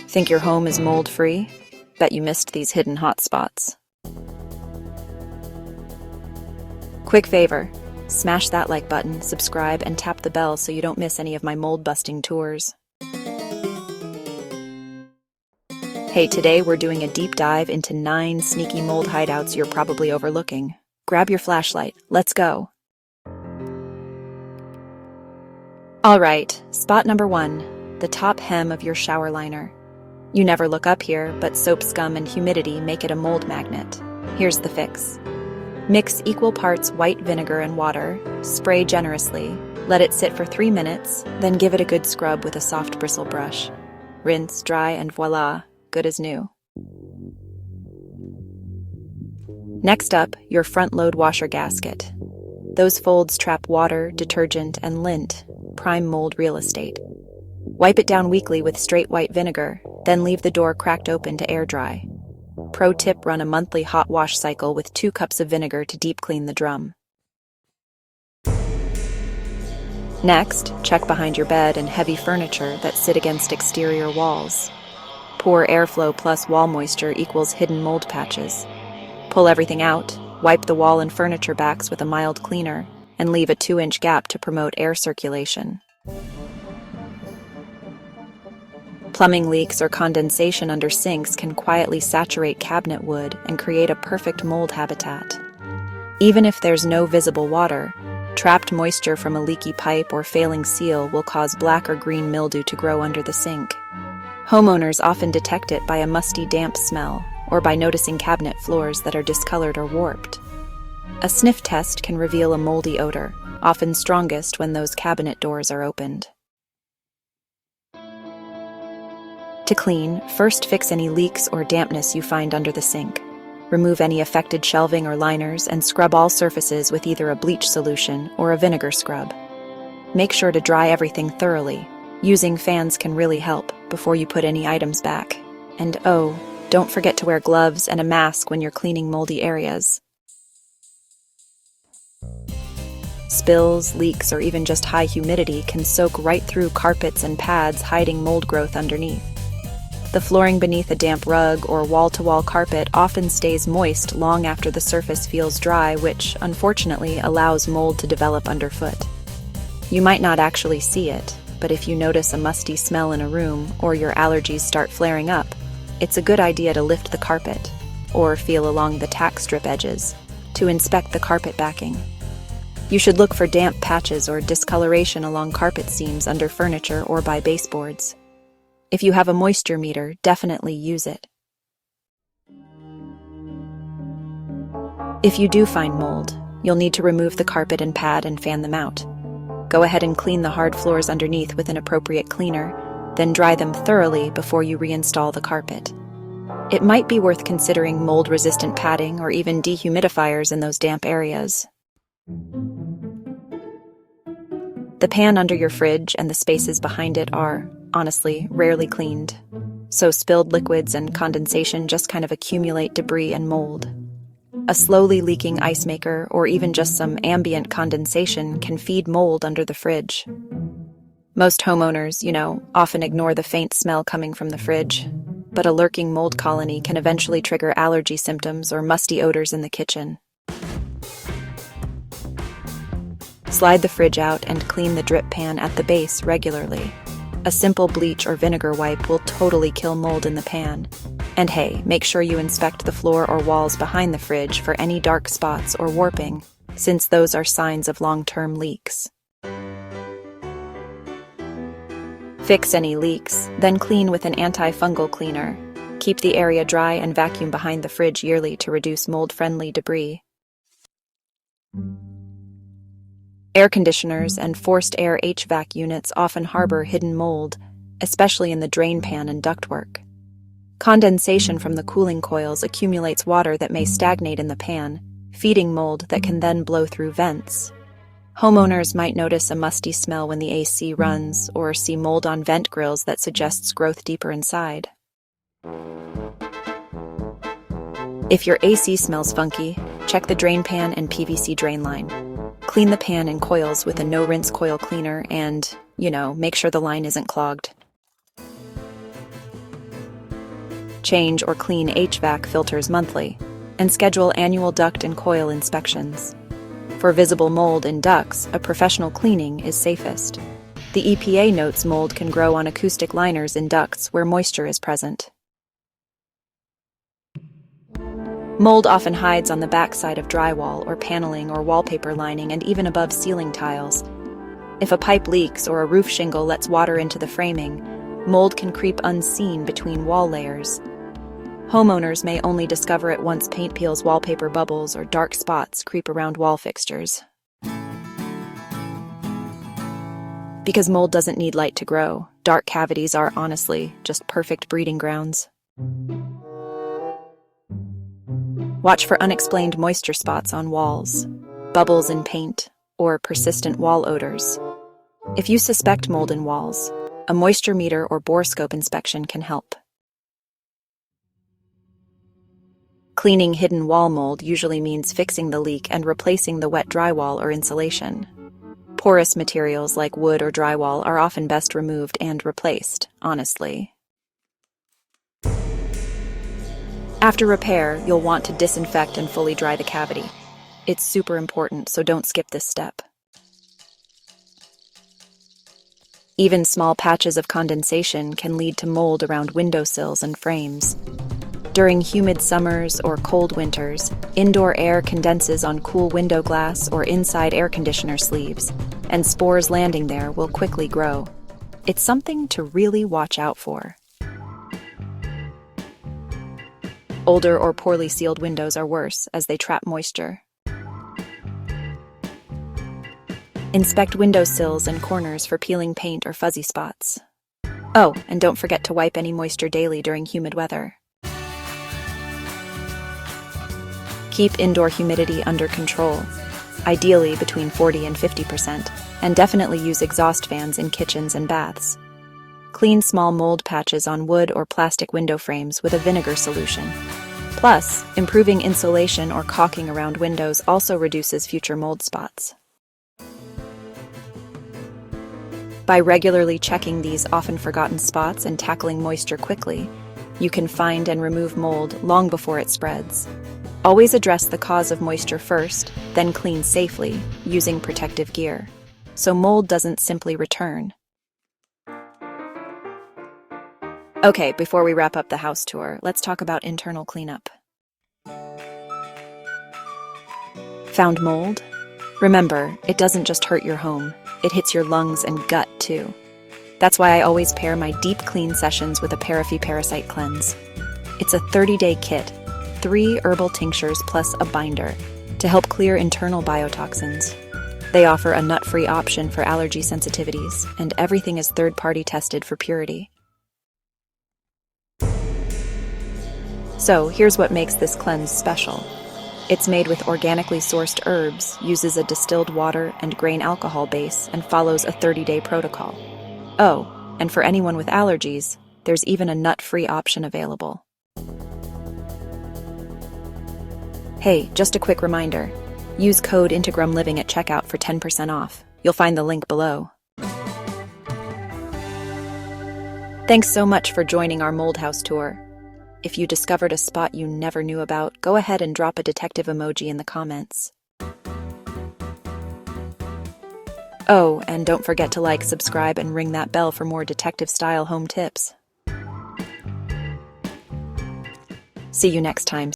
Think your home is mold-free? Bet you missed these hidden hotspots. Quick favor, smash that like button, subscribe, and tap the bell so you don't miss any of my mold-busting tours. Hey, today we're doing a deep dive into 9 sneaky mold hideouts you're probably overlooking. Grab your flashlight, let's go. Alright, spot number 1, the top hem of your shower liner. You never look up here, but soap scum and humidity make it a mold magnet. Here's the fix. Mix equal parts white vinegar and water, spray generously, let it sit for 3 minutes, then give it a good scrub with a soft bristle brush. Rinse, dry, and voila, good as new. Next up, your front-load washer gasket. Those folds trap water, detergent, and lint, prime mold real estate. Wipe it down weekly with straight white vinegar, then leave the door cracked open to air dry. Pro tip: run a monthly hot wash cycle with 2 cups of vinegar to deep clean the drum. Next, check behind your bed and heavy furniture that sit against exterior walls. Poor airflow plus wall moisture equals hidden mold patches. Pull everything out, wipe the wall and furniture backs with a mild cleaner, and leave a 2-inch gap to promote air circulation. Plumbing leaks or condensation under sinks can quietly saturate cabinet wood and create a perfect mold habitat. Even if there's no visible water, trapped moisture from a leaky pipe or failing seal will cause black or green mildew to grow under the sink. Homeowners often detect it by a musty, damp smell or by noticing cabinet floors that are discolored or warped. A sniff test can reveal a moldy odor, often strongest when those cabinet doors are opened. To clean, first fix any leaks or dampness you find under the sink. Remove any affected shelving or liners and scrub all surfaces with either a bleach solution or a vinegar scrub. Make sure to dry everything thoroughly. Using fans can really help before you put any items back. And oh, don't forget to wear gloves and a mask when you're cleaning moldy areas. Spills, leaks, or even just high humidity can soak right through carpets and pads, hiding mold growth underneath. The flooring beneath a damp rug or wall-to-wall carpet often stays moist long after the surface feels dry, which, unfortunately, allows mold to develop underfoot. You might not actually see it, but if you notice a musty smell in a room or your allergies start flaring up, it's a good idea to lift the carpet, or feel along the tack strip edges, to inspect the carpet backing. You should look for damp patches or discoloration along carpet seams under furniture or by baseboards. If you have a moisture meter, definitely use it. If you do find mold, you'll need to remove the carpet and pad and fan them out. Go ahead and clean the hard floors underneath with an appropriate cleaner, then dry them thoroughly before you reinstall the carpet. It might be worth considering mold-resistant padding or even dehumidifiers in those damp areas. The pan under your fridge and the spaces behind it are, honestly, rarely cleaned. So spilled liquids and condensation just kind of accumulate debris and mold. A slowly leaking ice maker or even just some ambient condensation can feed mold under the fridge. Most homeowners, often ignore the faint smell coming from the fridge, but a lurking mold colony can eventually trigger allergy symptoms or musty odors in the kitchen. Slide the fridge out and clean the drip pan at the base regularly. A simple bleach or vinegar wipe will totally kill mold in the pan. And hey, make sure you inspect the floor or walls behind the fridge for any dark spots or warping, since those are signs of long-term leaks. Fix any leaks, then clean with an antifungal cleaner. Keep the area dry and vacuum behind the fridge yearly to reduce mold-friendly debris. Air conditioners and forced air HVAC units often harbor hidden mold, especially in the drain pan and ductwork. Condensation from the cooling coils accumulates water that may stagnate in the pan, feeding mold that can then blow through vents. Homeowners might notice a musty smell when the AC runs, or see mold on vent grills that suggests growth deeper inside. If your AC smells funky, check the drain pan and PVC drain line. Clean the pan and coils with a no-rinse coil cleaner and, make sure the line isn't clogged. Change or clean HVAC filters monthly, and schedule annual duct and coil inspections. For visible mold in ducts, a professional cleaning is safest. The EPA notes mold can grow on acoustic liners in ducts where moisture is present. Mold often hides on the backside of drywall or paneling or wallpaper lining and even above ceiling tiles. If a pipe leaks or a roof shingle lets water into the framing, mold can creep unseen between wall layers. Homeowners may only discover it once paint peels, wallpaper bubbles, or dark spots creep around wall fixtures. Because mold doesn't need light to grow, dark cavities are honestly just perfect breeding grounds. Watch for unexplained moisture spots on walls, bubbles in paint, or persistent wall odors. If you suspect mold in walls, a moisture meter or borescope inspection can help. Cleaning hidden wall mold usually means fixing the leak and replacing the wet drywall or insulation. Porous materials like wood or drywall are often best removed and replaced, honestly. After repair, you'll want to disinfect and fully dry the cavity. It's super important, so don't skip this step. Even small patches of condensation can lead to mold around windowsills and frames. During humid summers or cold winters, indoor air condenses on cool window glass or inside air conditioner sleeves, and spores landing there will quickly grow. It's something to really watch out for. Older or poorly sealed windows are worse as they trap moisture. Inspect windowsills and corners for peeling paint or fuzzy spots. Oh, and don't forget to wipe any moisture daily during humid weather. Keep indoor humidity under control, ideally between 40 and 50%, and definitely use exhaust fans in kitchens and baths. Clean small mold patches on wood or plastic window frames with a vinegar solution. Plus, improving insulation or caulking around windows also reduces future mold spots. By regularly checking these often forgotten spots and tackling moisture quickly, you can find and remove mold long before it spreads. Always address the cause of moisture first, then clean safely, using protective gear, so mold doesn't simply return. Okay, before we wrap up the house tour, let's talk about internal cleanup. Found mold? Remember, it doesn't just hurt your home, it hits your lungs and gut too. That's why I always pair my deep clean sessions with a Paraffi Parasite Cleanse. It's a 30-day kit, 3 herbal tinctures plus a binder to help clear internal biotoxins. They offer a nut-free option for allergy sensitivities, and everything is third-party tested for purity. So here's what makes this cleanse special. It's made with organically sourced herbs, uses a distilled water and grain alcohol base, and follows a 30-day protocol. Oh, and for anyone with allergies, there's even a nut-free option available. Hey, just a quick reminder. Use code INTEGRUMLIVING at checkout for 10% off. You'll find the link below. Thanks so much for joining our mold house tour. If you discovered a spot you never knew about, go ahead and drop a detective emoji in the comments. Oh, and don't forget to like, subscribe, and ring that bell for more detective-style home tips. See you next time.